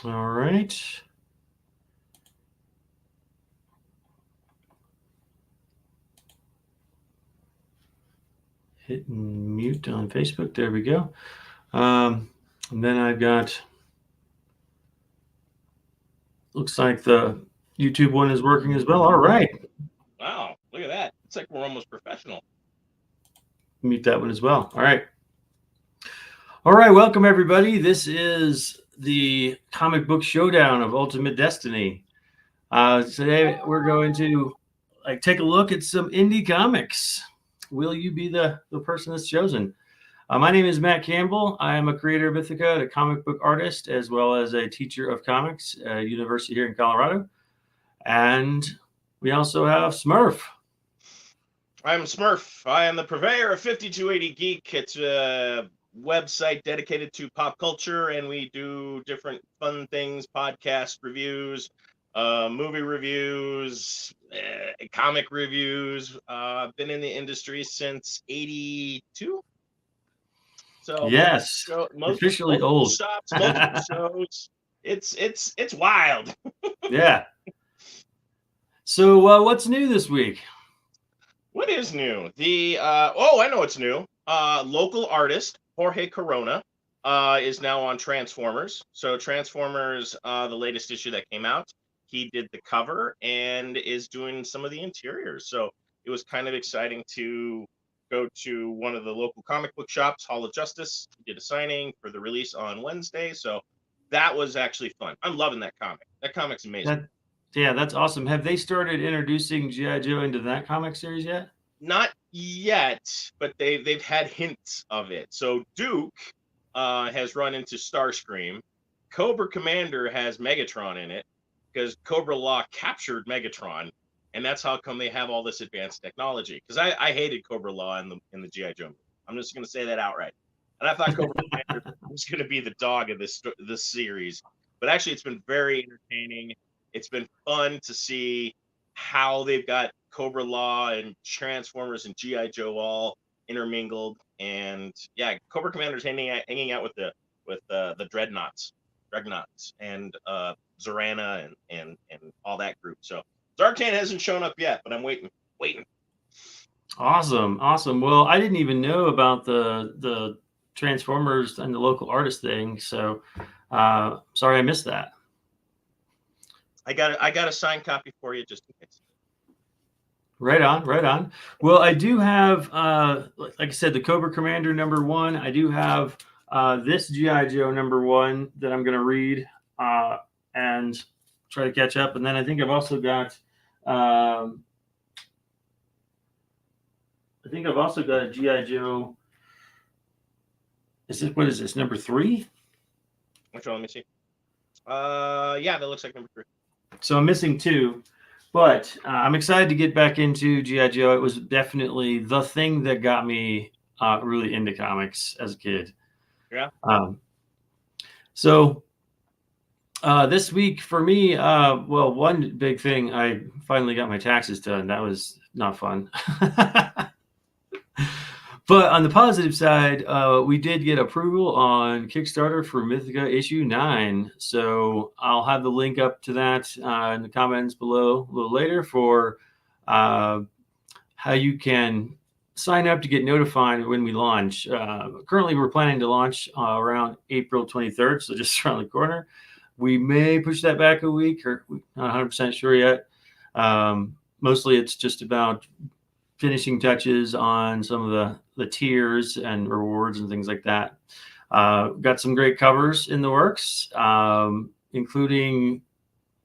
All right. Hit mute on Facebook. There we go. And then I've got, looks like the YouTube one is working as well. All right. Wow, look at that. It's like we're almost professional. Mute that one as well. All right. All right. Welcome, everybody. This is the comic book showdown of Ultimate Destiny. Today, we're going to take a look at some indie comics. Will you be the person that's chosen? My name is Matt Campbell. I am a creator of Mythica, a comic book artist, as well as a teacher of comics at a university here in Colorado. And we also have Smurf. I'm Smurf. I am the purveyor of 5280 Geek. It's a website dedicated to pop culture, and we do different fun things, podcast reviews, movie reviews, comic reviews. I've been in the industry since 82. So Yes, officially multiple old. shops, multiple shows. It's wild. Yeah. So what's new this week? What is new? I know what's new. Local artist Jorge Corona is now on Transformers. So Transformers, the latest issue that came out, he did the cover and is doing some of the interiors. So it was kind of exciting to go to one of the local comic book shops, Hall of Justice. He did a signing for the release on Wednesday. So that was actually fun. I'm loving that comic. That comic's amazing. Yeah, that's awesome. Have they started introducing G.I. Joe into that comic series yet? Not yet, but they've had hints of it. So Duke has run into Starscream. Cobra Commander has Megatron in it because Cobra Law captured Megatron, and that's how come they have all this advanced technology. Because I hated Cobra Law in the G.I. Joe movie. I'm just going to say that outright. And I thought Cobra Commander was going to be the dog of this series, but actually it's been very entertaining. It's been fun to see how they've got Cobra Law and Transformers and G.I. Joe all intermingled. And yeah, Cobra Commander's hanging out with the Dreadnoughts and Zorana and all that group. So Zartan hasn't shown up yet, but I'm waiting. Awesome. Well, I didn't even know about the Transformers and the local artist thing, so sorry I missed that. I got a signed copy for you just in case. Right on. Well, I do have, like I said, the Cobra Commander #1. I do have this G.I. Joe #1 that I'm going to read and try to catch up. And then I think I've also got, a G.I. Joe. What is this, #3? Which one? Let me see. Yeah, that looks like #3. So I'm missing 2. But I'm excited to get back into G.I. Joe. It was definitely the thing that got me really into comics as a kid. Yeah. So this week for me, one big thing, I finally got my taxes done. That was not fun. But on the positive side, we did get approval on Kickstarter for Mythica issue 9. So I'll have the link up to that in the comments below a little later for how you can sign up to get notified when we launch. Currently, we're planning to launch around April 23rd, so just around the corner. We may push that back a week, or not 100% sure yet. Mostly it's just about finishing touches on some of the tiers and rewards and things like that. Got some great covers in the works, including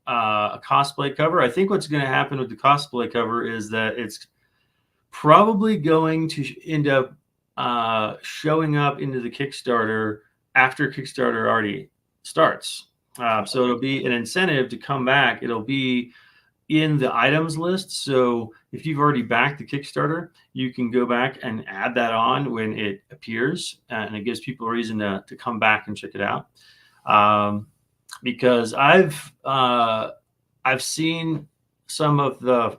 a cosplay cover. I think what's going to happen with the cosplay cover is that it's probably going to end up showing up into the Kickstarter after Kickstarter already starts. So it'll be an incentive to come back. It'll be in the items list. So if you've already backed the Kickstarter, you can go back and add that on when it appears, and it gives people a reason to come back and check it out. Because I've seen some of the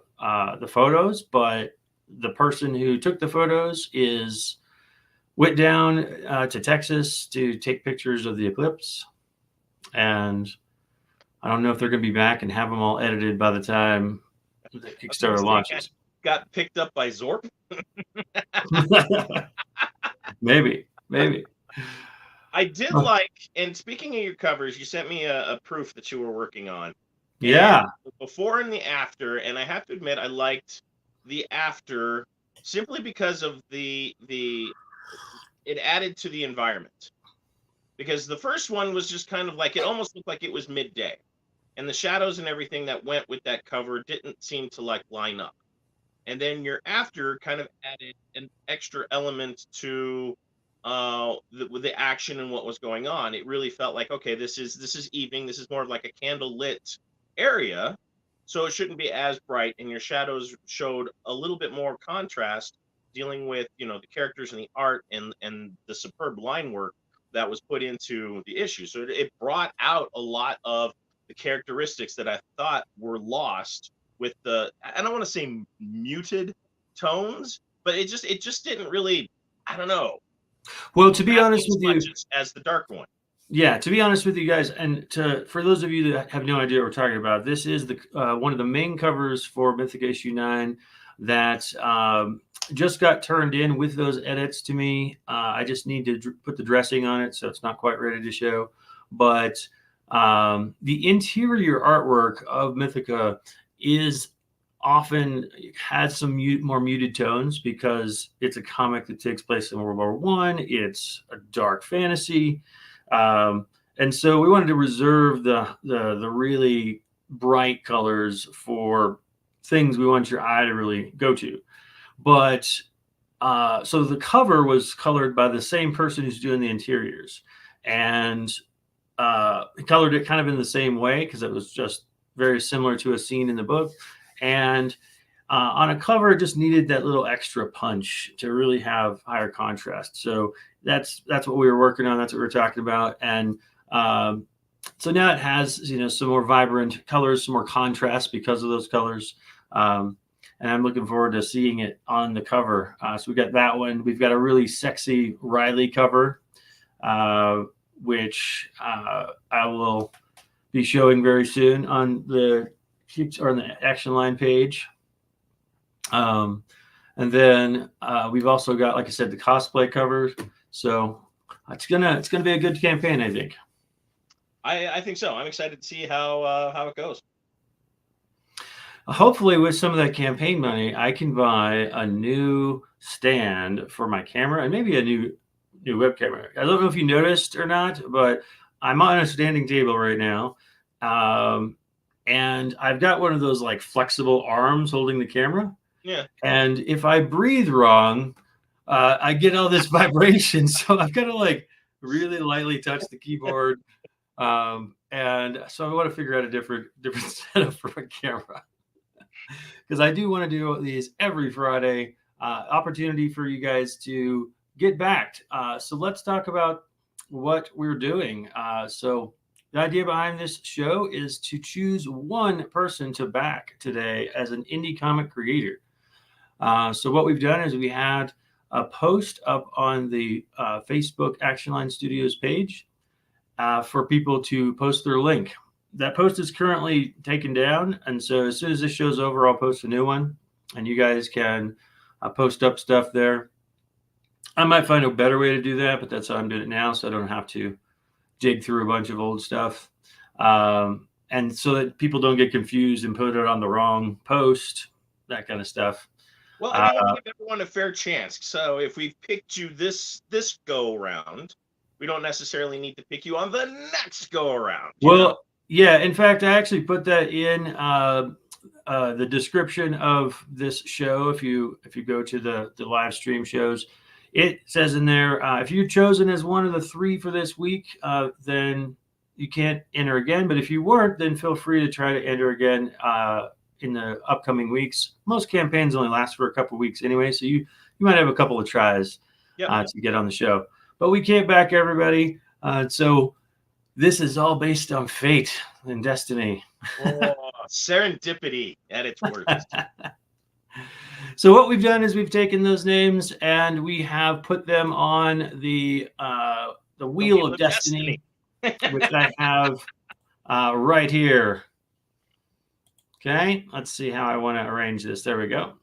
photos, but the person who took the photos went down to Texas to take pictures of the eclipse, and I don't know if they're going to be back and have them all edited by the time the Kickstarter launches. Got picked up by Zorp. Maybe. I did like, and speaking of your covers, you sent me a proof that you were working on. Yeah. And before and the after, and I have to admit, I liked the after simply because of it added to the environment. Because the first one was just kind of like, it almost looked like it was midday. And the shadows and everything that went with that cover didn't seem to like line up. And then your after kind of added an extra element to the action and what was going on. It really felt like, okay, this is evening. This is more of like a candle lit area, so it shouldn't be as bright. And your shadows showed a little bit more contrast, dealing with the characters and the art and the superb line work that was put into the issue. So it brought out a lot of the characteristics that I thought were lost with I don't want to say muted tones, but it just didn't really, I don't know. Well, to be honest with you, as the dark one. Yeah, to be honest with you guys, and for those of you that have no idea what we're talking about, this is the one of the main covers for Mythic issue 9 that just got turned in with those edits to me. I just need to put the dressing on it, so it's not quite ready to show. But the interior artwork of Mythica has some more muted tones because it's a comic that takes place in World War I. It's a dark fantasy. And so we wanted to reserve the really bright colors for things we want your eye to really go to. But so the cover was colored by the same person who's doing the interiors, and he colored it kind of in the same way because it was just very similar to a scene in the book. And on a cover, it just needed that little extra punch to really have higher contrast. So that's what we were working on. That's what we were talking about. And so now it has, some more vibrant colors, some more contrast because of those colors. And I'm looking forward to seeing it on the cover. So we got that one. We've got a really sexy Riley cover, which I will be showing very soon on the Action Line page. And then we've also got, like I said, the cosplay covers. So it's gonna be a good campaign, I think. I think so. I'm excited to see how it goes. Hopefully, with some of that campaign money, I can buy a new stand for my camera and maybe a new web camera. I don't know if you noticed or not, but I'm on a standing table right now. And I've got one of those like flexible arms holding the camera. Yeah. And if I breathe wrong, I get all this vibration. So I've got to like really lightly touch the keyboard. And so I want to figure out a different setup for my camera. Because I do want to do these every Friday. Opportunity for you guys to get backed. So let's talk about what we're doing. So the idea behind this show is to choose one person to back today as an indie comic creator. So what we've done is we had a post up on the Facebook Action Line Studios page for people to post their link. That post is currently taken down. And so as soon as this show's over, I'll post a new one and you guys can post up stuff there. I might find a better way to do that, but that's how I'm doing it now. So I don't have to dig through a bunch of old stuff. And so that people don't get confused and put it on the wrong post, that kind of stuff. Well, I want to give everyone a fair chance. So if we've picked you this go around, we don't necessarily need to pick you on the next go around. Well, yeah. In fact, I actually put that in the description of this show. If you go to the live stream shows, it says in there, if you're chosen as one of the 3 for this week, then you can't enter again. But if you weren't, then feel free to try to enter again in the upcoming weeks. Most campaigns only last for a couple of weeks anyway, so you might have a couple of tries to get on the show. But we can't back everybody. So this is all based on fate and destiny. Oh, serendipity at its worst. So what we've done is we've taken those names and we have put them on the wheel of destiny, which I have right here. Okay, let's see how I want to arrange this. There we go.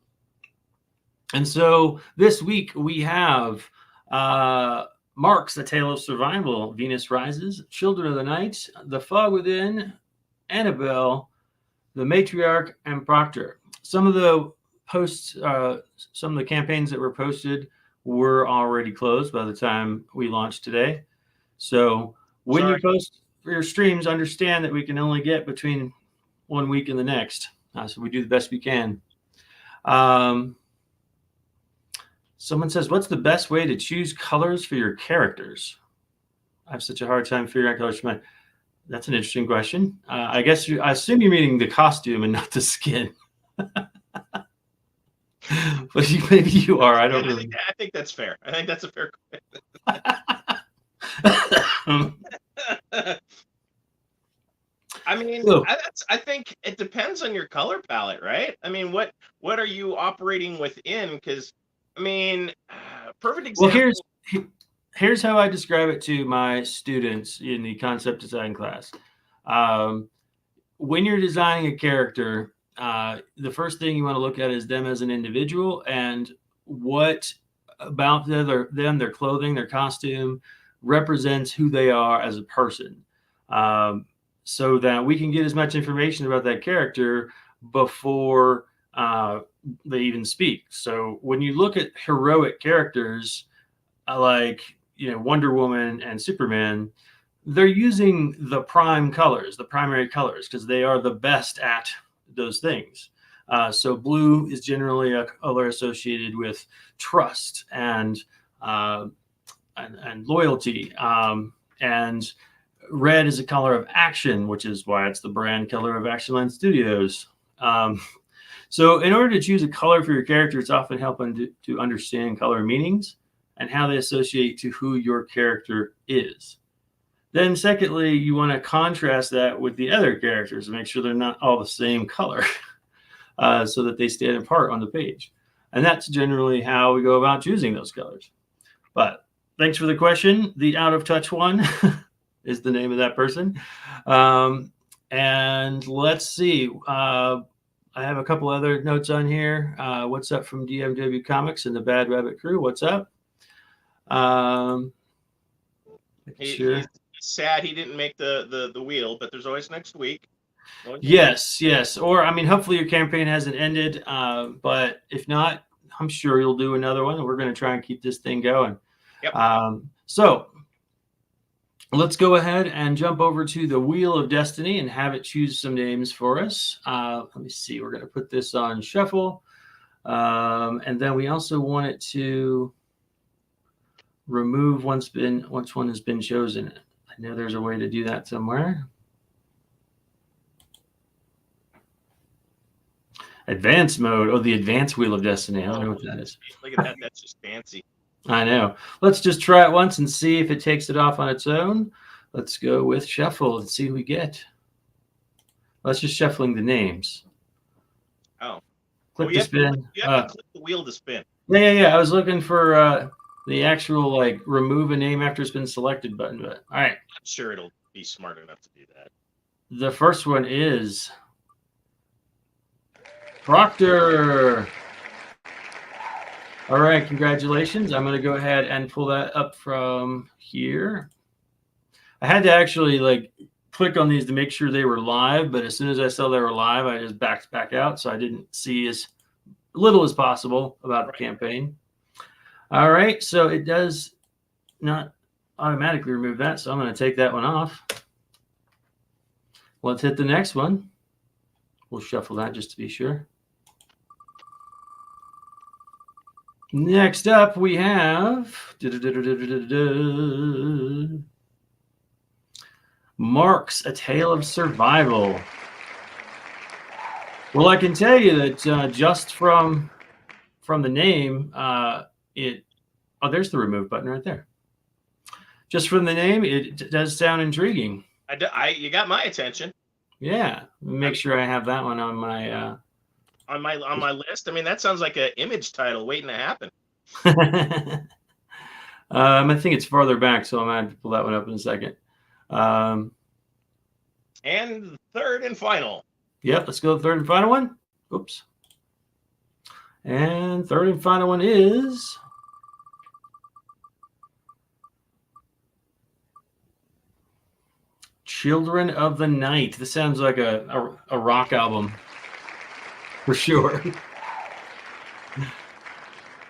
And so this week we have Marks, A Tale of Survival, Venus Rises, Children of the Night, The Fog Within, Annabelle, The Matriarch, and Proctor. Some of the posts, some of the campaigns that were posted were already closed by the time we launched today. So when you post for your streams, understand that we can only get between 1 week and the next. So we do the best we can. Someone says, what's the best way to choose colors for your characters? I have such a hard time figuring out colors for mine. That's an interesting question. I assume you're meaning the costume and not the skin. But maybe you are. I don't really. I think that's fair. I think that's a fair question. I mean, I think it depends on your color palette, right? I mean, what are you operating within? Because, I mean, perfect example. Well, here's how I describe it to my students in the concept design class. When you're designing a character, the first thing you want to look at is them as an individual and what about them, their clothing, their costume represents who they are as a person. So that we can get as much information about that character before they even speak. So when you look at heroic characters like Wonder Woman and Superman, they're using the prime colors, the primary colors, because they are the best at those things. So blue is generally a color associated with trust and loyalty, and red is a color of action, which is why it's the brand color of Actionland Studios. So in order to choose a color for your character, it's often helpful to understand color meanings and how they associate to who your character is. Then secondly, you want to contrast that with the other characters and make sure they're not all the same color so that they stand apart on the page. And that's generally how we go about choosing those colors. But thanks for the question. The Out of Touch one is the name of that person. And let's see. I have a couple other notes on here. What's up from DMW Comics and the Bad Rabbit crew? What's up? He's sad he didn't make the wheel, but there's always next week. Yes. Or, I mean, hopefully your campaign hasn't ended. But if not, I'm sure you'll do another one. And we're going to try and keep this thing going. Yep. So let's go ahead and jump over to the Wheel of Destiny and have it choose some names for us. Let me see. We're going to put this on shuffle. And then we also want it to remove once one has been chosen. I know there's a way to do that somewhere. Advanced mode. Oh, the advanced Wheel of Destiny. I don't know what that is. Look at that. That's just fancy. I know. Let's just try it once and see if it takes it off on its own. Let's go with shuffle and see who we get. Let's just shuffling the names. Oh. Click to spin. You have to click the wheel to spin. Yeah. I was looking for the actual remove a name after it's been selected button. But all right. I'm sure it'll be smart enough to do that. The first one is Proctor. All right, congratulations. I'm going to go ahead and pull that up from here. I had to actually click on these to make sure they were live, but as soon as I saw they were live, I just backed back out, so I didn't see as little as possible about the campaign. All right, so it does not automatically remove that, so I'm going to take that one off. Let's hit the next one. We'll shuffle that just to be sure. Next up, we have Marks, A Tale of Survival. Well, I can tell you that just from the name, there's the remove button right there. Just from the name, it does sound intriguing. You got my attention. Yeah, make sure I have that one on my on my list. I mean, that sounds like an image title waiting to happen. I think it's farther back, so I might have to pull that one up in a second. And third and final. Yep, let's go to the third and final one. Oops. And third and final one is Children of the Night. This sounds like a rock album for sure.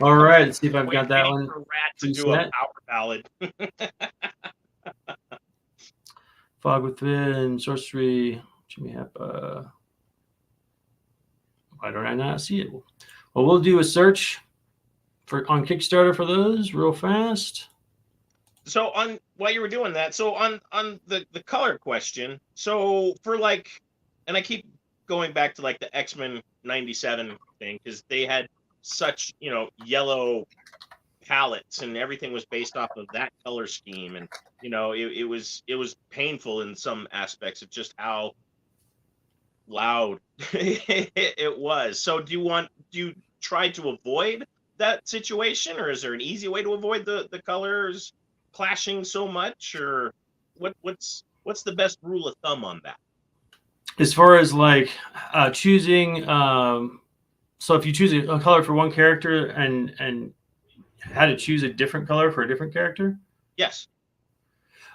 All right, let's see if I've got that one. For Rat to do a power ballad. Fog Within, Sorcery, Jimmy Happa. Why don't I not see it? Well, we'll do a search on Kickstarter for those real fast. So while you were doing that, so on the color question, so for like, and I keep going back to like the X-Men 97 thing, because they had such, yellow palettes and everything was based off of that color scheme, and it was painful in some aspects of just how loud it was. So do you try to avoid that situation, or is there an easy way to avoid the colors clashing so much, or what's the best rule of thumb on that? As far as like choosing, so if you choose a color for one character and had to choose a different color for a different character? Yes.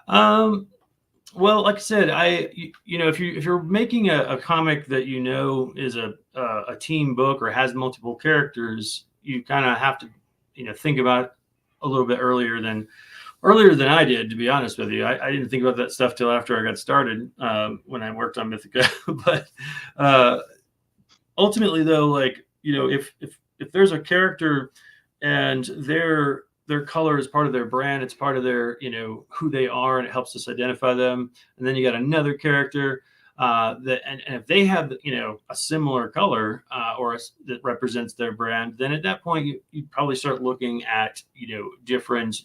Well, like I said, if you're making a comic that is a team book or has multiple characters, you kind of have to think about a little bit earlier than I did, to be honest with you. I didn't think about that stuff till after I got started when I worked on Mythica. But ultimately, though, like if there's a character and their color is part of their brand, it's part of their who they are, and it helps us identify them. And then you got another character and if they have a similar color that represents their brand, then at that point you probably start looking at different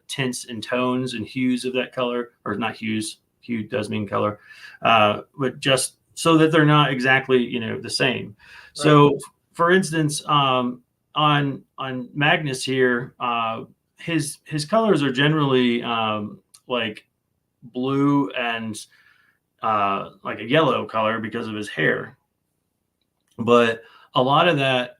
tints and tones and hues of that color, or not hues. Hue does mean color, but just so that they're not exactly the same. Right. So for instance, on Magnus here, his colors are generally like blue and like a yellow color because of his hair. But a lot of that,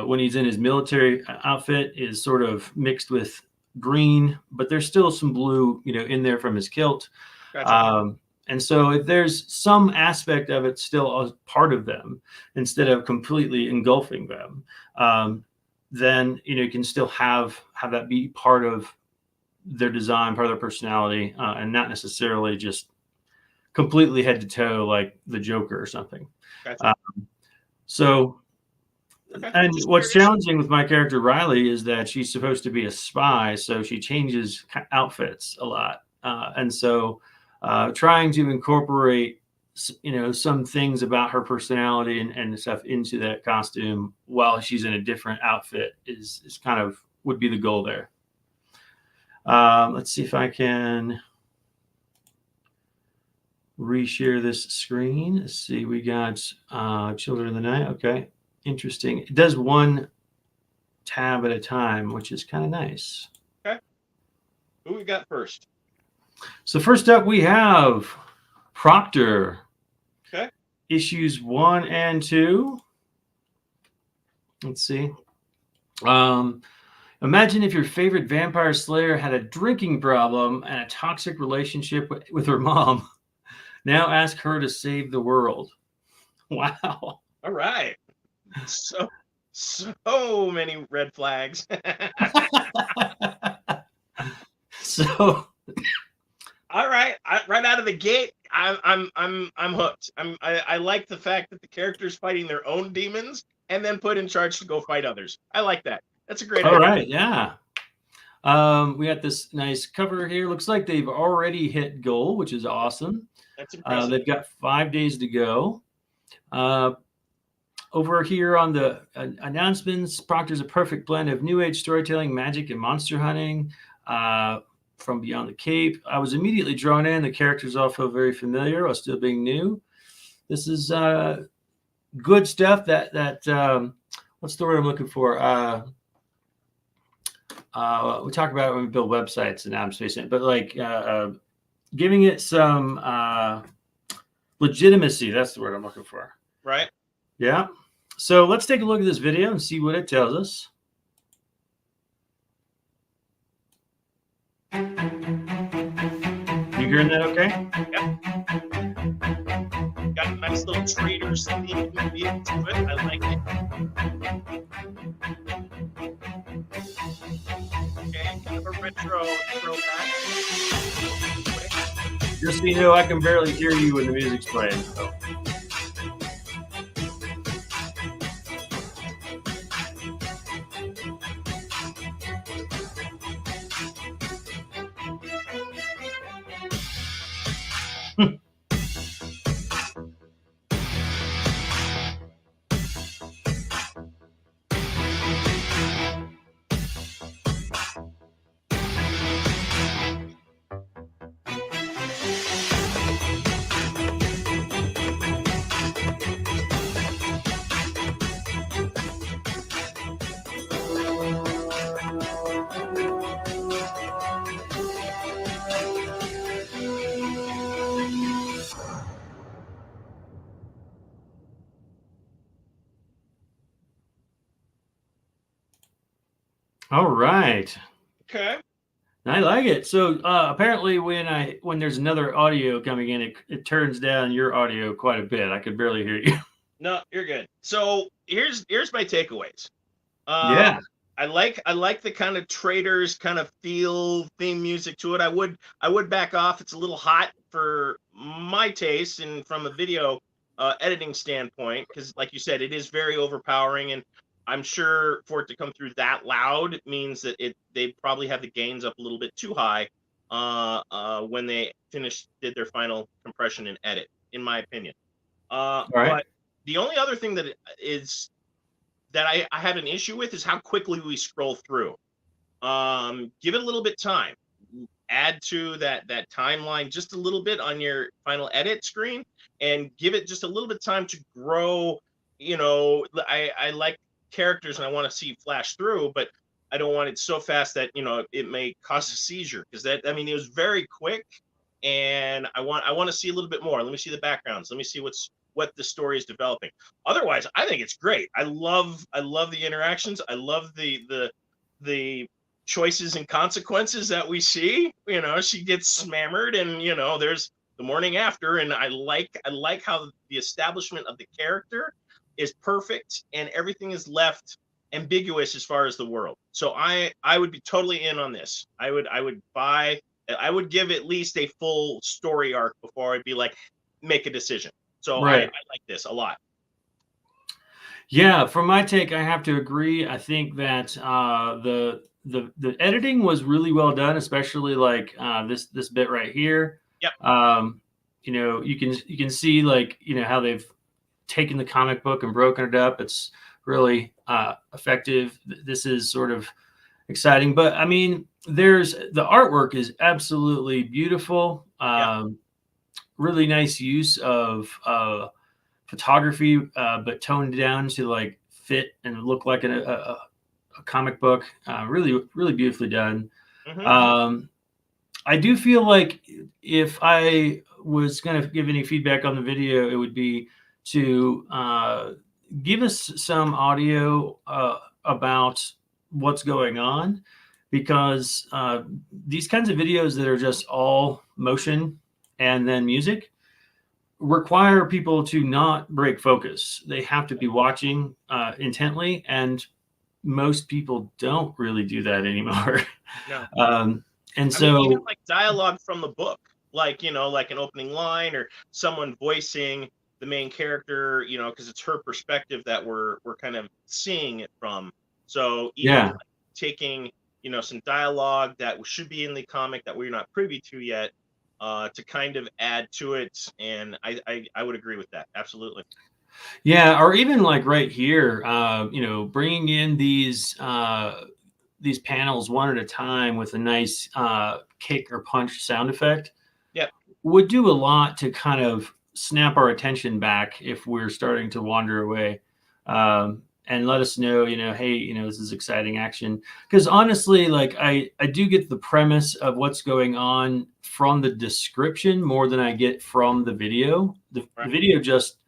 when he's in his military outfit, is sort of mixed with green, but there's still some blue, in there from his kilt. Gotcha. And so if there's some aspect of it still a part of them, instead of completely engulfing them, then you can still have that be part of their design, part of their personality, and not necessarily just completely head to toe like the Joker or something. Gotcha. And what's challenging with my character Riley is that she's supposed to be a spy, so she changes outfits a lot, and so trying to incorporate some things about her personality and stuff into that costume while she's in a different outfit is kind of would be the goal there. Let's see if I can reshare this screen. Let's see, we got Children of the Night. Okay, interesting. It does one tab at a time, which is kind of nice. Okay, who we got first? So first up we have Proctor. Okay. Issues 1 and 2. Let's see. Imagine if your favorite vampire slayer had a drinking problem and a toxic relationship with her mom. Now ask her to save the world. Wow. All right. So many red flags. So all right. Right out of the gate, I'm hooked. I like the fact that the character's fighting their own demons and then put in charge to go fight others. I like that. That's a great idea. All right, yeah. We got this nice cover here. Looks like they've already hit goal, which is awesome. That's impressive. They've got 5 days to go. Over here on the announcements, Proctor's a perfect blend of new age storytelling, magic, and monster hunting. From Beyond the Cape. I was immediately drawn in. The characters all feel very familiar while still being new. This is good stuff. That what's the word I'm looking for? We talk about it when we build websites and apps, but like giving it some legitimacy. That's the word I'm looking for. Right. Yeah. So let's take a look at this video and see what it tells us. You hearing that okay? Yep. Got a nice little traders theme to it. I like it. Okay, kind of a retro throwback. Just so you know, I can barely hear you when the music's playing. So. All right. Okay. I like it. So apparently when there's another audio coming in, it turns down your audio quite a bit. I could barely hear you. No, you're good. So here's my takeaways. Yeah. I like the kind of traders kind of feel theme music to it. I would back off. It's a little hot for my taste and from a video editing standpoint, because like you said, it is very overpowering, and I'm sure for it to come through that loud means that they probably have the gains up a little bit too high when they did their final compression and edit, in my opinion. All right. But the only other thing that I have an issue with is how quickly we scroll through. Give it a little bit time. Add to that timeline just a little bit on your final edit screen, and give it just a little bit of time to grow. You know, I like characters and I want to see flash through, but I don't want it so fast that it may cause a seizure, because it was very quick, and I want to see a little bit more. Let me see the backgrounds. Let me see what the story is developing. Otherwise, I think it's great. I love the interactions. I love the choices and consequences that we see. She gets smammered, and there's the morning after, and I like how the establishment of the character is perfect, and everything is left ambiguous as far as the world. So I would be totally in on this. I would give at least a full story arc before I'd be like, make a decision. So right. I like this a lot. Yeah, from my take, I have to agree. I think that the editing was really well done, especially like this bit right here. Yep. You can see like how they've taken the comic book and broken it up. It's really effective. This is sort of exciting, but I mean, the artwork is absolutely beautiful. Really nice use of photography, but toned down to like fit and look like a comic book. Really, really beautifully done. Mm-hmm. I do feel like if I was going to give any feedback on the video, it would be to give us some audio about what's going on, because these kinds of videos that are just all motion and then music require people to not break focus. They have to be watching intently, and most people don't really do that anymore. No. And so even like dialogue from the book, like like an opening line or someone voicing the main character, because it's her perspective that we're kind of seeing it from. So even like taking some dialogue that should be in the comic that we're not privy to yet, to kind of add to it, and I would agree with that, absolutely. Yeah, or even like right here, bringing in these panels one at a time with a nice kick or punch sound effect. Yep. Would do a lot to kind of snap our attention back if we're starting to wander away. and let us know, hey, this is exciting action. Because honestly, like I do get the premise of what's going on from the description more than I get from the video. The video just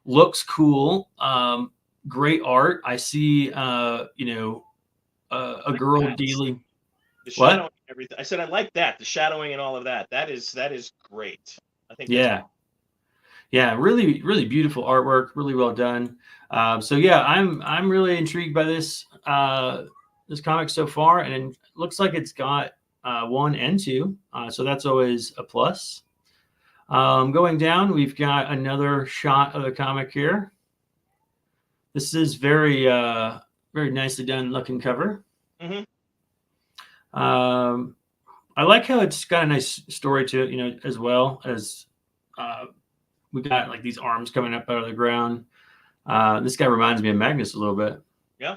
looks cool. Great art. I see, a girl dealing. The shadowing, and everything. I said I like that. The shadowing and all of that. That is great. I think. Yeah. Yeah, really, really beautiful artwork, really well done. So yeah, I'm really intrigued by this comic so far, and it looks like it's got 1 and 2, so that's always a plus. Going down, we've got another shot of the comic here. This is very very nicely done looking cover. Mm-hmm. I like how it's got a nice story to it, as well as. We got like these arms coming up out of the ground. This guy reminds me of Magnus a little bit. Yeah.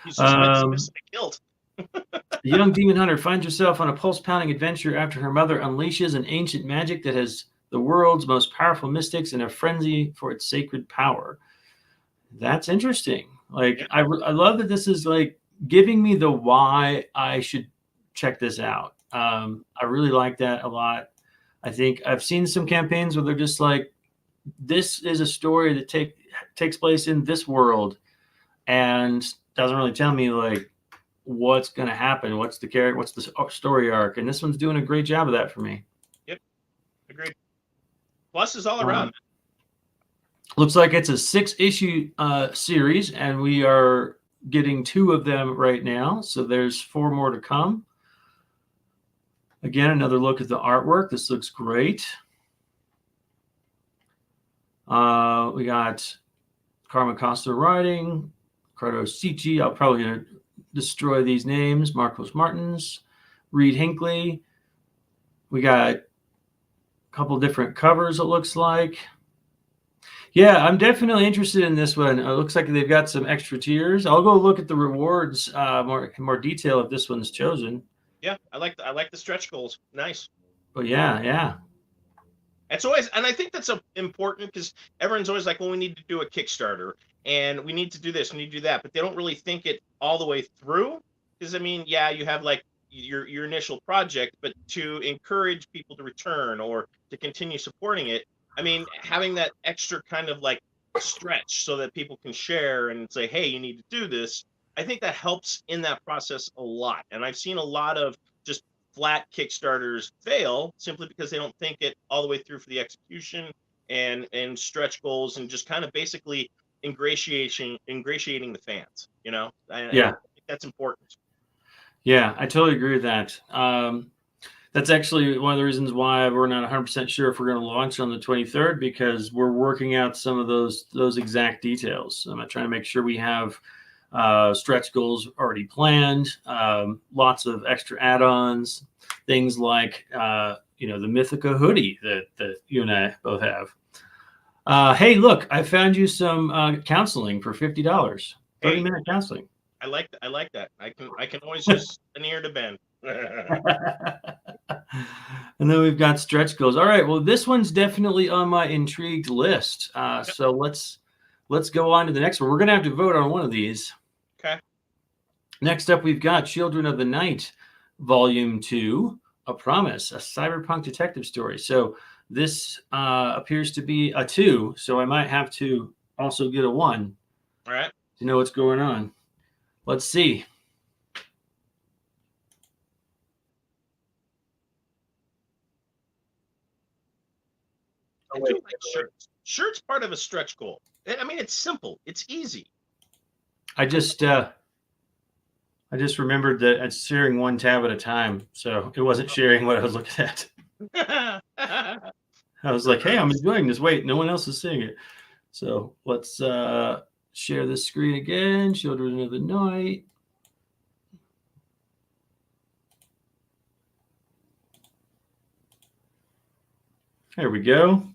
He's just killed. The young demon hunter finds herself on a pulse-pounding adventure after her mother unleashes an ancient magic that has the world's most powerful mystics in a frenzy for its sacred power. That's interesting. Like, yeah. I love that this is like giving me the why I should check this out. I really like that a lot. I think I've seen some campaigns where they're just like, this is a story that takes place in this world and doesn't really tell me like what's going to happen, what's the character, what's the story arc. And this one's doing a great job of that for me. Yep. Agreed. Plus is all around. Looks like it's a 6-issue series, and we are getting 2 of them right now. So there's 4 more to come. Again, another look at the artwork. This looks great. We got Carmen Costa writing, Ricardo Cici. I'm probably going to destroy these names. Marcos Martins, Reed Hinckley. We got a couple different covers, it looks like. Yeah, I'm definitely interested in this one. It looks like they've got some extra tiers. I'll go look at the rewards more detail if this one's chosen. Yeah, I like the stretch goals. Nice. But yeah. It's always, and I think that's important because everyone's always like, well, we need to do a Kickstarter and we need to do this, we need to do that, but they don't really think it all the way through. Because I mean, yeah, you have like your initial project, but to encourage people to return or to continue supporting it, I mean, having that extra kind of like stretch so that people can share and say, hey, you need to do this. I think that helps in that process a lot. And I've seen a lot of just flat Kickstarters fail simply because they don't think it all the way through for the execution and stretch goals and just kind of basically ingratiating the fans, Yeah. I think that's important. Yeah, I totally agree with that. That's actually one of the reasons why we're not 100% sure if we're going to launch on the 23rd, because we're working out some of those exact details. I'm trying to make sure we have stretch goals already planned, lots of extra add-ons, things like the Mythica hoodie that you and I both have. Hey, look, I found you some counseling for $50. 30-minute counseling. I like that. I can always use an ear to bend. And then we've got stretch goals. All right, well, this one's definitely on my intrigued list. So let's go on to the next one. We're gonna have to vote on one of these. Okay. Next up, we've got Children of the Night, Volume 2, A Promise, a cyberpunk detective story. So this appears to be a 2, so I might have to also get a 1. All right. To know what's going on. Let's see. I do like shirts. Shirts part of a stretch goal. I mean, it's simple. It's easy. I just remembered that it's sharing one tab at a time, so it wasn't sharing what I was looking at. I was like, hey, I'm enjoying this. Wait, no one else is seeing it. So let's share this screen again. Children of the Night. There we go.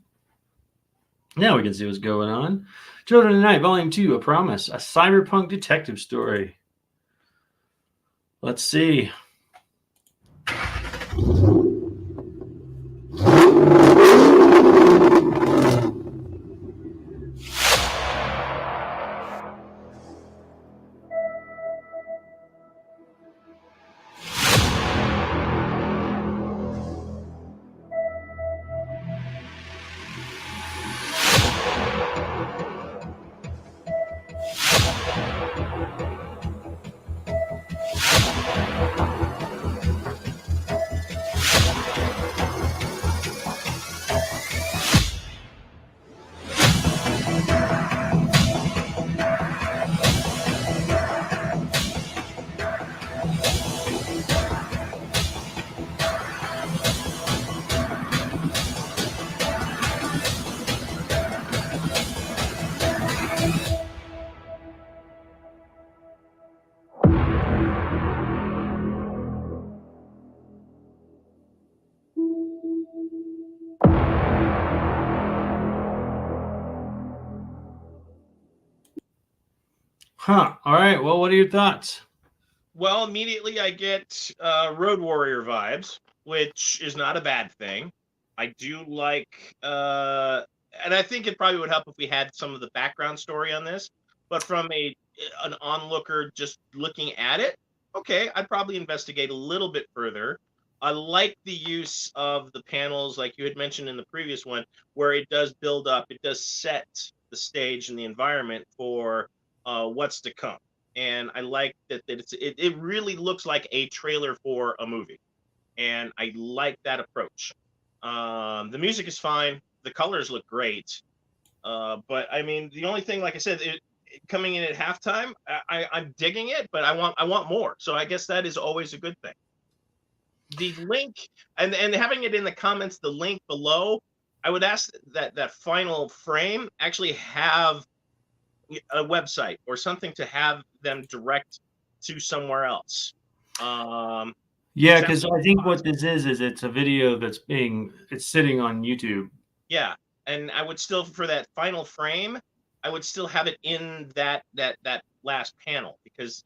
Now we can see what's going on. Children of the Night, Volume 2, A Promise, a cyberpunk detective story. Let's see. Huh. All right. Well, what are your thoughts? Well, immediately I get Road Warrior vibes, which is not a bad thing. I do like, and I think it probably would help if we had some of the background story on this. But from an onlooker just looking at it, okay, I'd probably investigate a little bit further. I like the use of the panels, like you had mentioned in the previous one, where it does build up, it does set the stage and the environment for what's to come. And I like that it really looks like a trailer for a movie, and I like that approach. The music is fine, the colors look great, but I mean, the only thing, like I said, coming in at halftime, I'm digging it, but I want more. So I guess that is always a good thing. The link and having it in the comments, the link below, I would ask that final frame actually have a website or something to have them direct to somewhere else. Yeah, Sounds because I think what this is it's a video it's sitting on YouTube. Yeah, and I would still, for that final frame, I would still have it in that last panel, because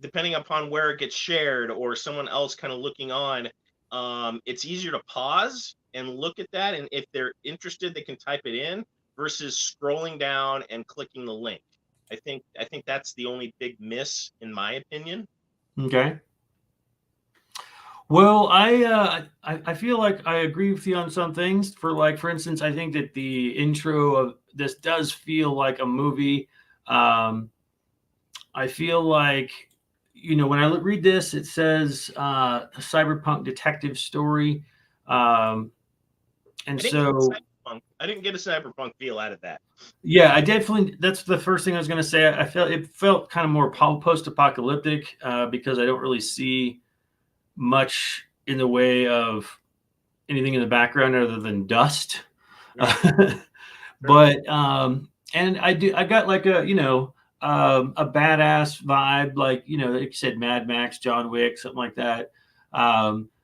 depending upon where it gets shared or someone else kind of looking on, it's easier to pause and look at that, and if they're interested, they can type it in versus scrolling down and clicking the link. I think that's the only big miss, in my opinion. Okay. Well, I feel like I agree with you on some things. For instance, I think that the intro of this does feel like a movie. I feel like, when I read this, it says a cyberpunk detective story, and I didn't get a so cyberpunk. I didn't get a cyberpunk feel out of that. yeah, I definitely. That's the first thing I was going to say. I felt it felt kind of more post-apocalyptic because I don't really see much in the way of anything in the background other than dust. Yeah. But and I got like a badass vibe, like like you said, Mad Max, John Wick, something like that.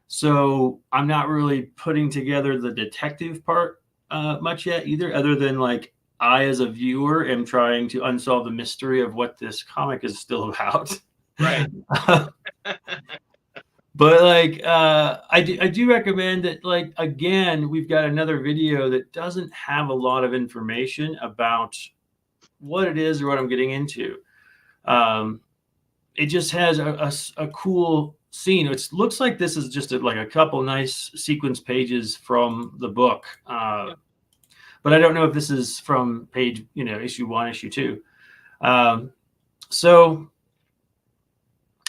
So I'm not really putting together the detective part much yet either, other than like I, as a viewer, am trying to unsolve the mystery of what this comic is still about. Right. But like I do recommend that, like, again, we've got another video that doesn't have a lot of information about what it is or what I'm getting into. It just has a cool scene. It looks like this is just like a couple nice sequence pages from the book. But I don't know if this is from page, issue 1, issue 2. So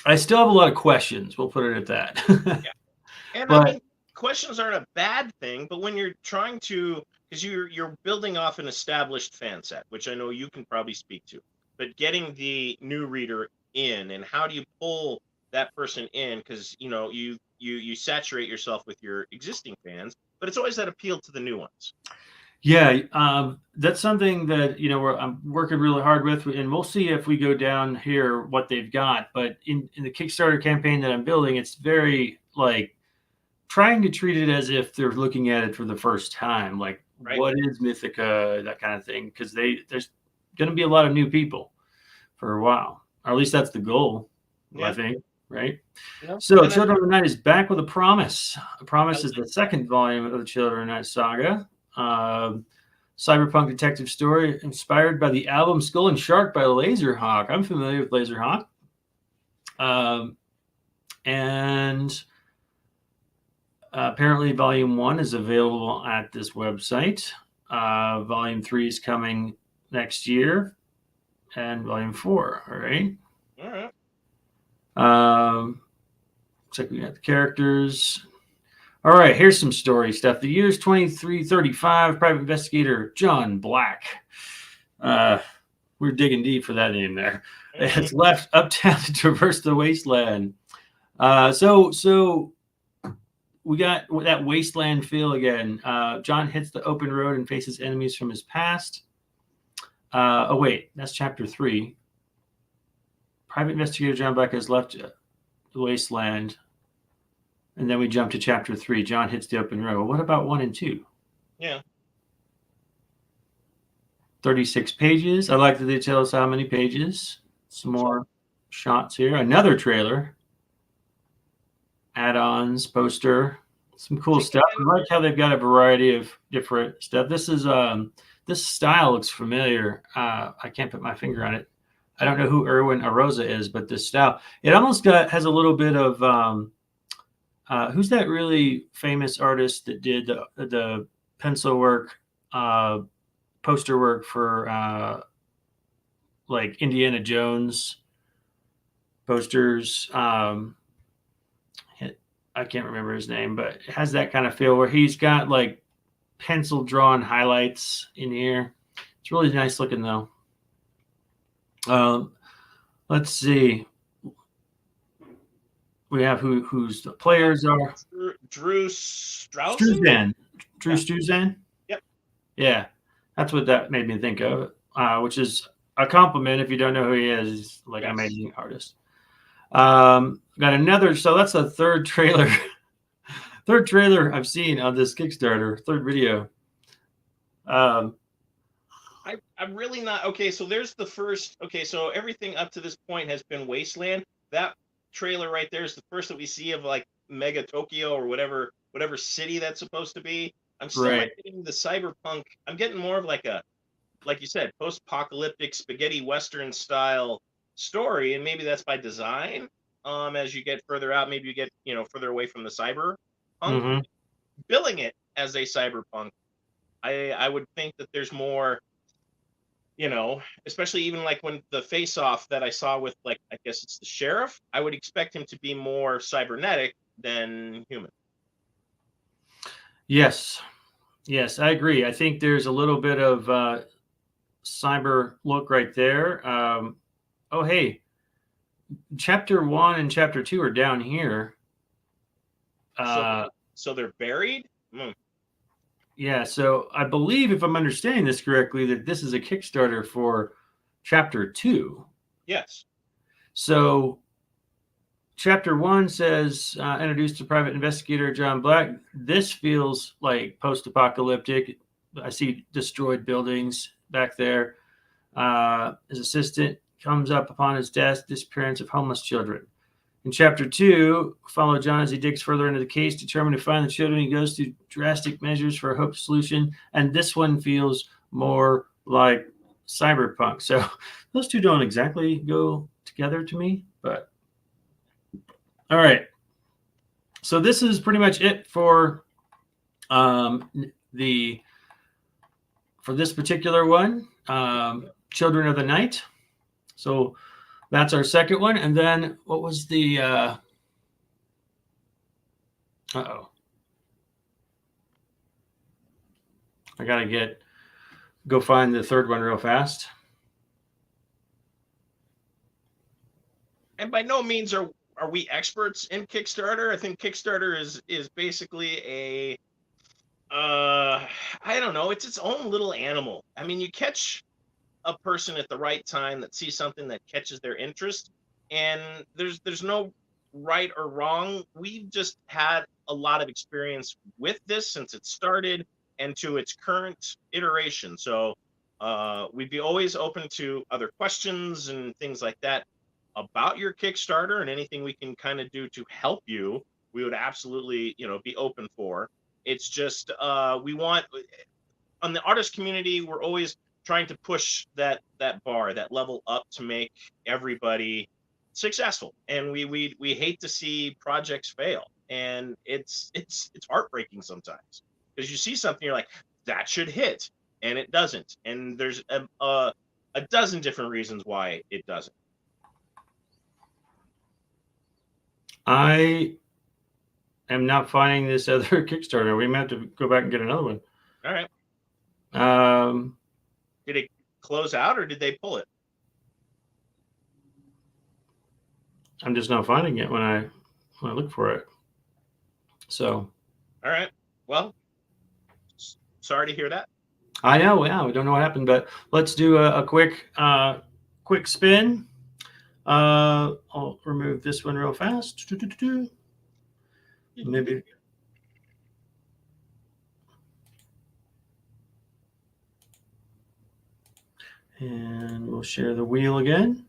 I still have a lot of questions. We'll put it at that. Yeah. And But I mean, questions aren't a bad thing, but when you're trying to, because you're building off an established fan set, which I know you can probably speak to, but getting the new reader in, and how do you pull that person in? Because you saturate yourself with your existing fans, but it's always that appeal to the new ones. yeah, that's something that I'm working really hard with, and we'll see if we go down here what they've got. But in the Kickstarter campaign that I'm building, it's very like trying to treat it as if they're looking at it for the first time, like Right. what is Mythica, that kind of thing, because there's going to be a lot of new people for a while, or at least that's the goal. Yeah. I think, right? Yeah. So And Children of the Night is back with a promise. A Promise is the second volume of the Children of the Night saga. Cyberpunk detective story inspired by the album Skull and Shark by Laserhawk. I'm familiar with Laserhawk. And apparently volume 1 is available at this website. Volume 3 is coming next year, and volume 4. All right. all right. Looks like we got the characters. All right, here's some story stuff. The year's 2335. Private investigator John Black. We're digging deep for that name there. Has left Uptown to traverse the wasteland. So we got that wasteland feel again. John hits the open road and faces enemies from his past. Oh wait, that's chapter 3. Private investigator John Black has left the wasteland. And then we jump to chapter 3. John hits the open road. What about 1 and 2? Yeah. 36 pages. I like that they tell us how many pages. Some more shots here. Another trailer. Add-ons, poster, some cool stuff. I like how they've got a variety of different stuff. This is this style looks familiar. I can't put my finger on it. I don't know who Erwin Arosa is, but this style, it almost has a little bit of who's that really famous artist that did the pencil work, poster work for like Indiana Jones posters. I can't remember his name, but it has that kind of feel where he's got like pencil drawn highlights in here. It's really nice looking though. Let's see. We have who's the players are. Drew Struzan. Drew Struzan. Yep. Yeah, that's what that made me think of, which is a compliment if you don't know who he is. He's like an amazing artist. Got another, so that's a third trailer I've seen on this Kickstarter, third video. I'm really not okay. So there's the first. Okay, so everything up to this point has been Wasteland. That trailer right there is the first that we see of like Mega Tokyo or whatever city that's supposed to be. I'm still not getting the cyberpunk. I'm getting more of like you said, post-apocalyptic spaghetti western style story, and maybe that's by design. As you get further out, maybe you get further away from the cyberpunk. Billing it as a cyberpunk, I would think that there's more, especially even like when the face-off that I saw with, like, I guess it's the sheriff, I would expect him to be more cybernetic than human. Yes, I agree. I think there's a little bit of cyber look right there. Oh, hey, chapter 1 and chapter 2 are down here. So they're buried? Yeah, so I believe, if I'm understanding this correctly, that this is a Kickstarter for chapter 2. Yes. So chapter 1 says, introduced to private investigator John Black. This feels like post-apocalyptic. I see destroyed buildings back there. His assistant comes up upon his desk, disappearance of homeless children. In chapter 2, follow John as he digs further into the case, determined to find the children. He goes through drastic measures for a hoped solution. And this one feels more like cyberpunk. So those two don't exactly go together to me, but all right. So this is pretty much it for this particular one, Children of the Night. So that's our second one. And then what was the I gotta go find the third one real fast. And by no means are we experts in Kickstarter. I think Kickstarter is basically a I don't know, it's its own little animal. I mean, you catch a person at the right time that sees something that catches their interest, and there's no right or wrong. We've just had a lot of experience with this since it started and to its current iteration. So we'd be always open to other questions and things like that about your Kickstarter, and anything we can kind of do to help you, we would absolutely be open for. It's just we want, on the artist community, we're always trying to push that bar, that level up, to make everybody successful. And we hate to see projects fail, and it's heartbreaking sometimes, because you see something, you're like, that should hit, and it doesn't, and there's a dozen different reasons why it doesn't. I am not finding this other Kickstarter. We may have to go back and get another one. All right. Um, Did it close out, or did they pull it? I'm just not finding it when I look for it. So. All right. Well, sorry to hear that. I know. Yeah, we don't know what happened, but let's do a quick spin. I'll remove this one real fast. Maybe. And we'll share the wheel again.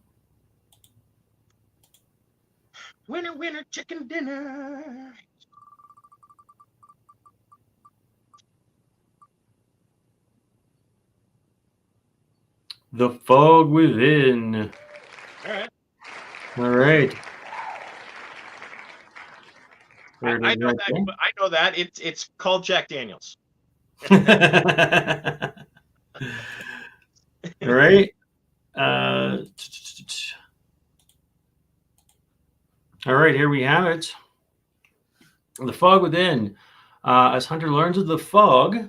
Winner, winner, chicken dinner. The Fog Within. All right. All right. I know that. I know that. It's called Jack Daniels. All right. All right, here we have it. The Fog Within. As Hunter learns of the fog,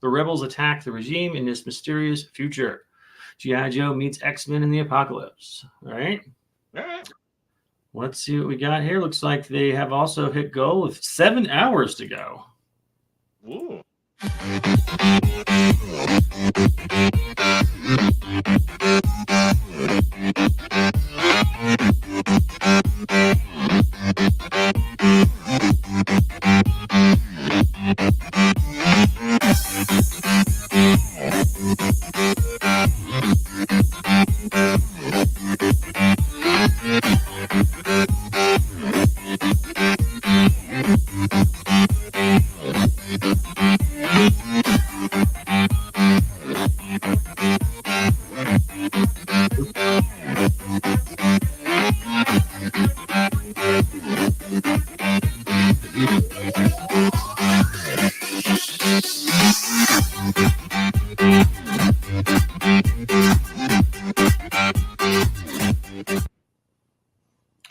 the rebels attack the regime in this mysterious future. G.I. Joe meets X-Men in the apocalypse. All right. All right. Let's see what we got here. Looks like they have also hit goal with 7 hours to go. Ooh.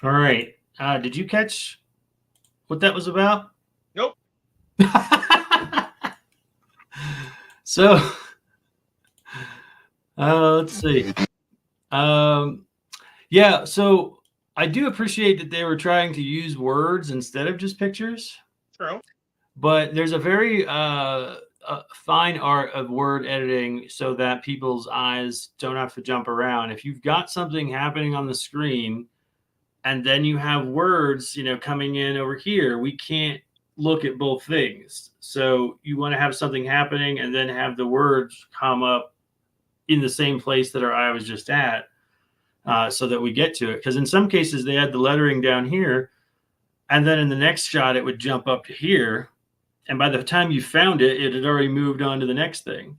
All right. Did you catch what that was about? Nope. So, let's see. Yeah, so I do appreciate that they were trying to use words instead of just pictures. True. But there's a very fine art of word editing so that people's eyes don't have to jump around. If you've got something happening on the screen and then you have words, coming in over here, we can't look at both things. So you want to have something happening and then have the words come up in the same place that our eye was just at, so that we get to it. Because in some cases they had the lettering down here, and then in the next shot it would jump up to here, and by the time you found it, it had already moved on to the next thing.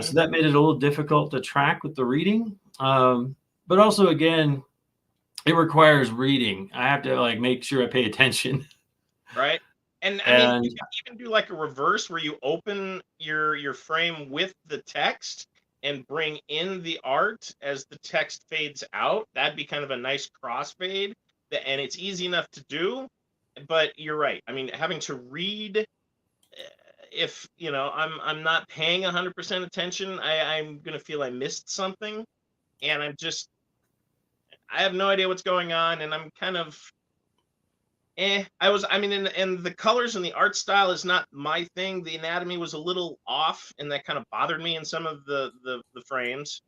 So that made it a little difficult to track with the reading. But also, again, it requires reading. I have to make sure I pay attention. Right. And I mean, you can even do like a reverse where you open your frame with the text and bring in the art as the text fades out. That'd be kind of a nice crossfade. And it's easy enough to do. But you're right. I mean, having to read, if I'm not paying 100% attention, I'm gonna feel I missed something, and I have no idea what's going on, and I'm kind of and the colors and the art style is not my thing. The anatomy was a little off, and that kind of bothered me in some of the frames.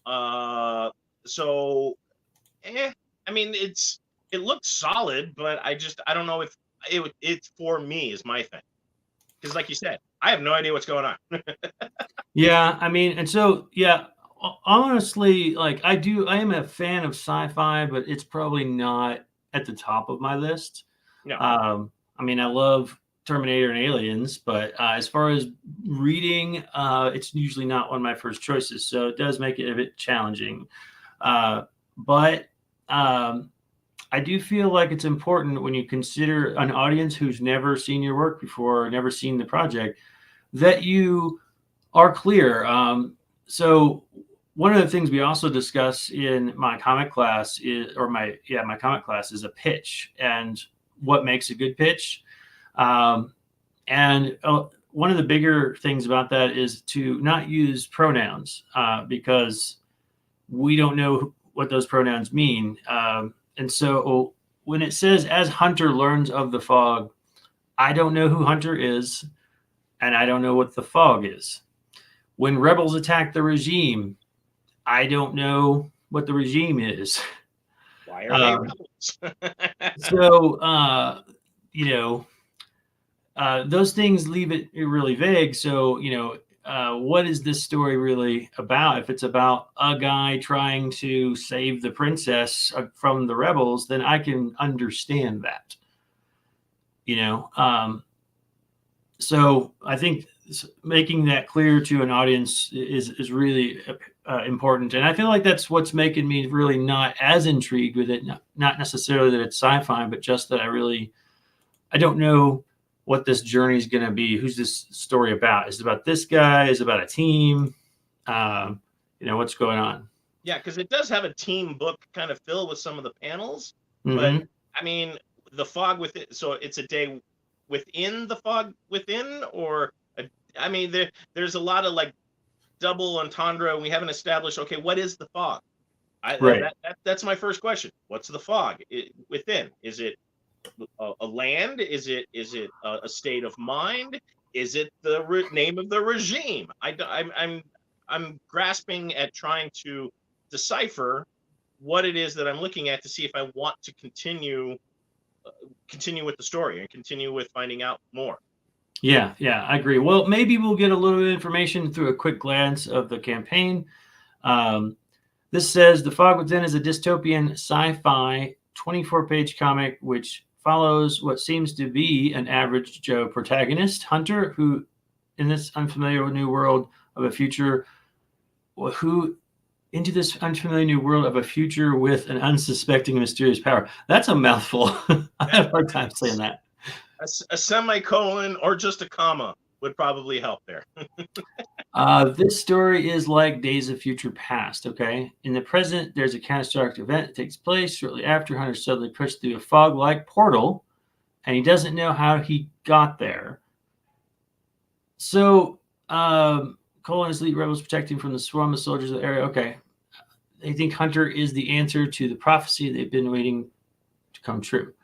So I mean, it looks solid, but I don't know if it's for me is my thing. Because like you said, I have no idea what's going on. Yeah, I mean, and so yeah, honestly, I am a fan of sci-fi, but it's probably not at the top of my list. No. I mean, I love Terminator and Aliens, but as far as reading, it's usually not one of my first choices. So it does make it a bit challenging. But I do feel like it's important when you consider an audience who's never seen your work before, or never seen the project, that you are clear. So one of the things we also discuss in my comic class my comic class is a pitch and what makes a good pitch. And one of the bigger things about that is to not use pronouns, because we don't know what those pronouns mean. And so when it says, as Hunter learns of the fog, I don't know who Hunter is, and I don't know what the fog is. When rebels attack the regime, I don't know what the regime is. Why are they rebels? So, those things leave it really vague. So, what is this story really about? If it's about a guy trying to save the princess from the rebels, then I can understand that. So I think making that clear to an audience is really important, and I feel like that's what's making me really not as intrigued with it. Not necessarily that it's sci-fi, but just that I don't know what this journey is going to be. Who's this story about? Is it about this guy? Is it about a team? What's going on? Yeah, because it does have a team book kind of filled with some of the panels, but Mm-hmm. I mean, the fog with it. So it's a day within the fog within, or I mean, there's a lot of like double entendre. We haven't established. Okay, what is the fog? Right. That's my first question. What's the fog within? Is it a land? Is it a state of mind? Is it the name of the regime? I'm grasping at trying to decipher what it is that I'm looking at to see if I want to continue with the story and continue with finding out more. Yeah, I agree. Well, maybe we'll get a little bit of information through a quick glance of the campaign. This says The Fog Within is a dystopian sci-fi 24-page comic which follows what seems to be an average Joe protagonist, Hunter, who in this unfamiliar new world of a future with an unsuspecting mysterious power. That's a mouthful. I have a hard time saying that. A semicolon or just a comma would probably help there. This story is like Days of Future Past, okay? In the present, there's a catastrophic event that takes place shortly after Hunter suddenly pushed through a fog-like portal, and he doesn't know how he got there. So, Colin's elite rebels protecting from the swarm of soldiers of the area. Okay. They think Hunter is the answer to the prophecy they've been waiting to come true.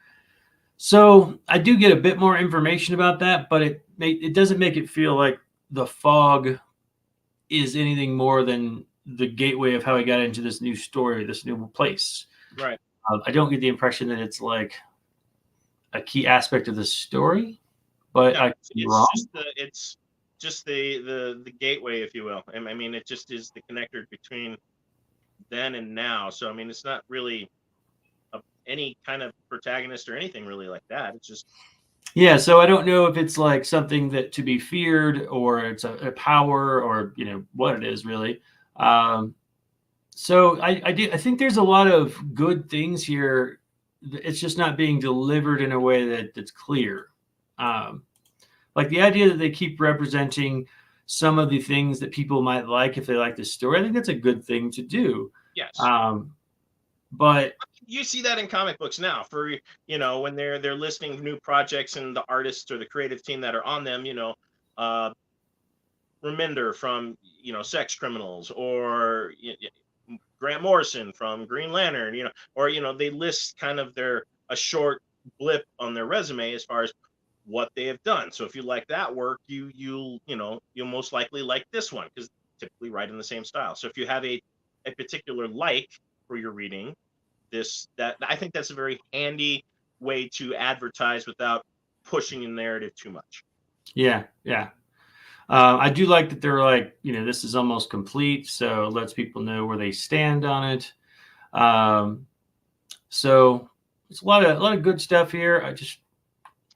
So I do get a bit more information about that, but it doesn't make it feel like the fog is anything more than the gateway of how he got into this new story, this new place. Right. I don't get the impression that it's like a key aspect of the story, but No, it's just the gateway, if you will. I mean, it just is the connector between then and now. So I mean, it's not really any kind of protagonist or anything really like that. It's just so I don't know if it's like something that to be feared or it's a power or what it is really. So I think there's a lot of good things here. It's just not being delivered in a way that's clear. Like the idea that they keep representing some of the things that people might like if they like this story. I think that's a good thing to do. yes. But you see that in comic books now for when they're listing new projects and the artists or the creative team that are on them, Reminder from Sex Criminals, or Grant Morrison from Green Lantern, or they list kind of a short blip on their resume as far as what they have done. So if you like that work, you'll most likely like this one because typically write in the same style. So if you have a particular like for your reading, that I think that's a very handy way to advertise without pushing the narrative too much. Yeah. I do like that they're like, this is almost complete, so it lets people know where they stand on it. So it's a lot of good stuff here.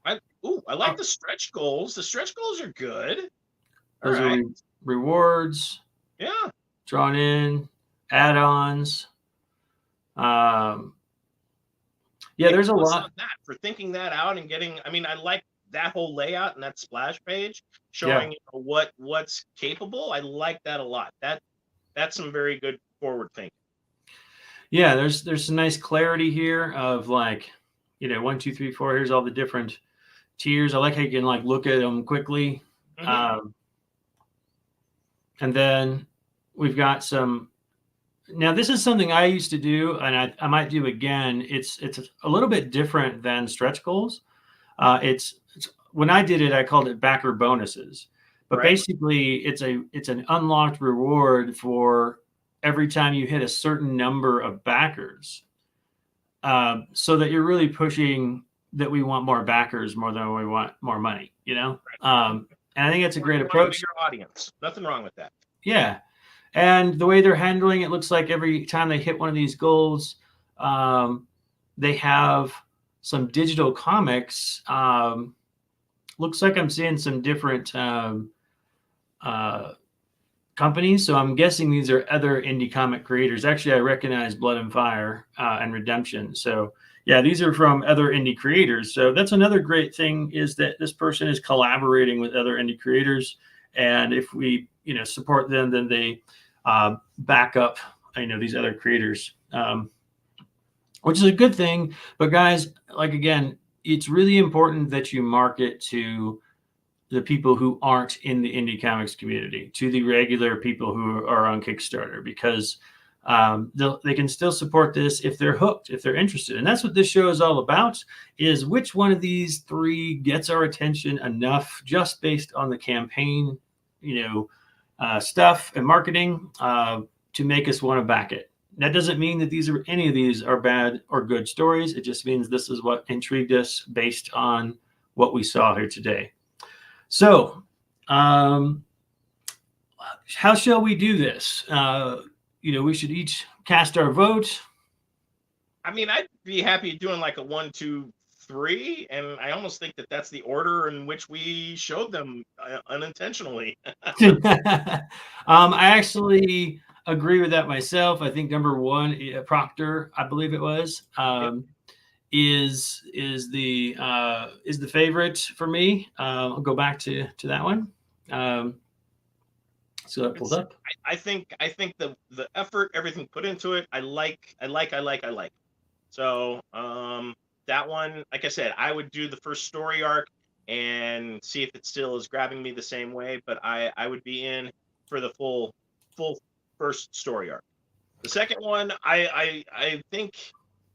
I like the stretch goals. The stretch goals are good. Those are rewards. Yeah. Drawn in, add-ons. There's a lot for thinking that out and getting. I mean, I like that whole layout and that splash page showing what's capable. I like that a lot. That's some very good forward thinking. Yeah, there's some nice clarity here of like, 1, 2, 3, 4. Here's all the different tiers. I like how you can like look at them quickly. Mm-hmm. And then we've got some. Now this is something I used to do, and I might do again. It's a little bit different than stretch goals. It's when I did it, I called it backer bonuses. But basically, it's an unlocked reward for every time you hit a certain number of backers, so that you're really pushing that we want more backers more than we want more money. And I think that's a great approach. Your audience. Nothing wrong with that. Yeah. And the way they're handling it looks like every time they hit one of these goals, they have some digital comics. Looks like I'm seeing some different companies. So I'm guessing these are other indie comic creators. Actually, I recognize Blood and Fire and Redemption. So yeah, these are from other indie creators. So that's another great thing, is that this person is collaborating with other indie creators. And if we, support them, then they back up, these other creators, which is a good thing. But guys, like, again, it's really important that you market to the people who aren't in the indie comics community, to the regular people who are on Kickstarter, because they can still support this if they're hooked, if they're interested. And that's what this show is all about, is which one of these three gets our attention enough just based on the campaign, stuff and marketing to make us want to back it. That doesn't mean that any of these are bad or good stories. It just means this is what intrigued us based on what we saw here today. So, how shall we do this? We should each cast our vote. I mean, I'd be happy doing like a 1, 2, 3, and I almost think that that's the order in which we showed them unintentionally. I actually agree with that myself. I think number 1, Proctor, I believe it was, is the favorite for me. I'll go back to that one. So that pulled up. I think the effort, everything put into it, I like. So that one, like I said, I would do the first story arc and see if it still is grabbing me the same way. But I would be in for the full first story arc. The second one, I think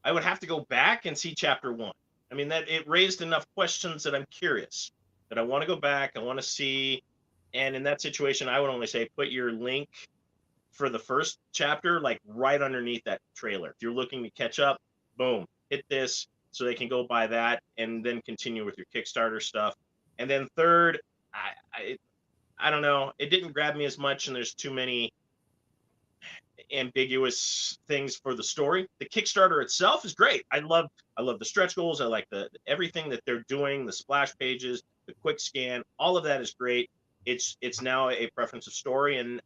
I would have to go back and see chapter 1. I mean, that it raised enough questions that I'm curious, that I want to go back, I want to see. And in that situation, I would only say put your link for the first chapter like right underneath that trailer. If you're looking to catch up, boom, hit this so they can go buy that and then continue with your Kickstarter stuff. And then third, I don't know, it didn't grab me as much, and there's too many ambiguous things for the story. The Kickstarter itself is great. I love the stretch goals. I like the everything that they're doing, the splash pages, the quick scan, all of that is great. It's now a preference of story, and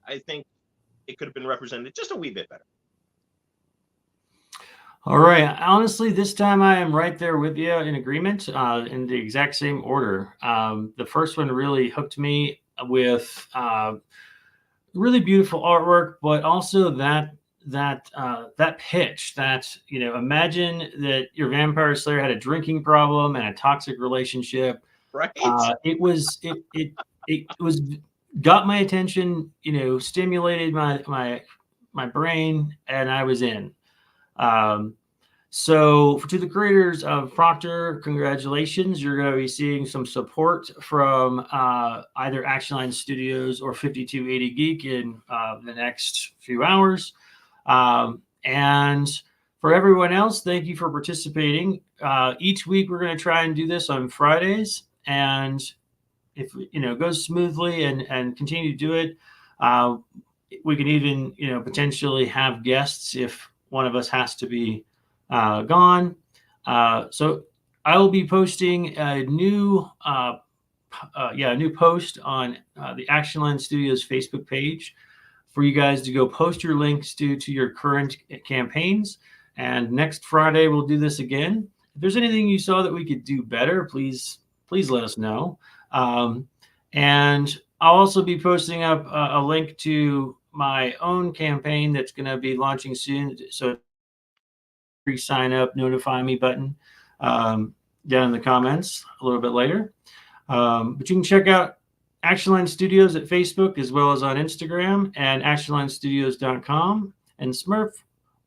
I think it could have been represented just a wee bit better. All right. Honestly, this time I am right there with you in agreement, in the exact same order. The first one really hooked me with really beautiful artwork, but also that pitch that, imagine that your vampire slayer had a drinking problem and a toxic relationship. Right. It was got my attention, stimulated my brain, and I was in. So to the creators of Proctor, congratulations. You're going to be seeing some support from either Action Line Studios or 5280 Geek in the next few hours. And for everyone else, thank you for participating. Each week, we're going to try and do this on Fridays. And if it goes smoothly and continue to do it, we can even potentially have guests if one of us has to be gone. So I will be posting a new post on the Action Line Studios Facebook page for you guys to go post your links to your current campaigns. And next Friday we'll do this again. If there's anything you saw that we could do better, please let us know. And I'll also be posting up a link to my own campaign that's going to be launching soon. So sign up, notify me button down in the comments a little bit later. But you can check out Action Line Studios at Facebook as well as on Instagram, and actionlinestudios.com. And Smurf,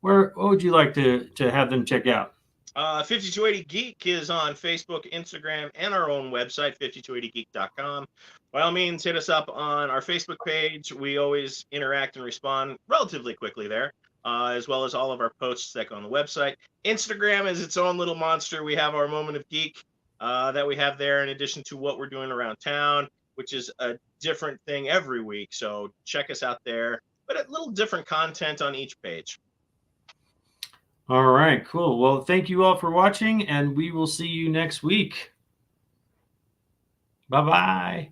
what would you like to have them check out? 5280 Geek is on Facebook, Instagram, and our own website, 5280geek.com. By all means, hit us up on our Facebook page. We always interact and respond relatively quickly there, as well as all of our posts that go on the website. Instagram is its own little monster. We have our Moment of Geek that we have there, in addition to what we're doing around town, which is a different thing every week. So check us out there, but a little different content on each page. All right, cool. Well, thank you all for watching, and we will see you next week. Bye-bye.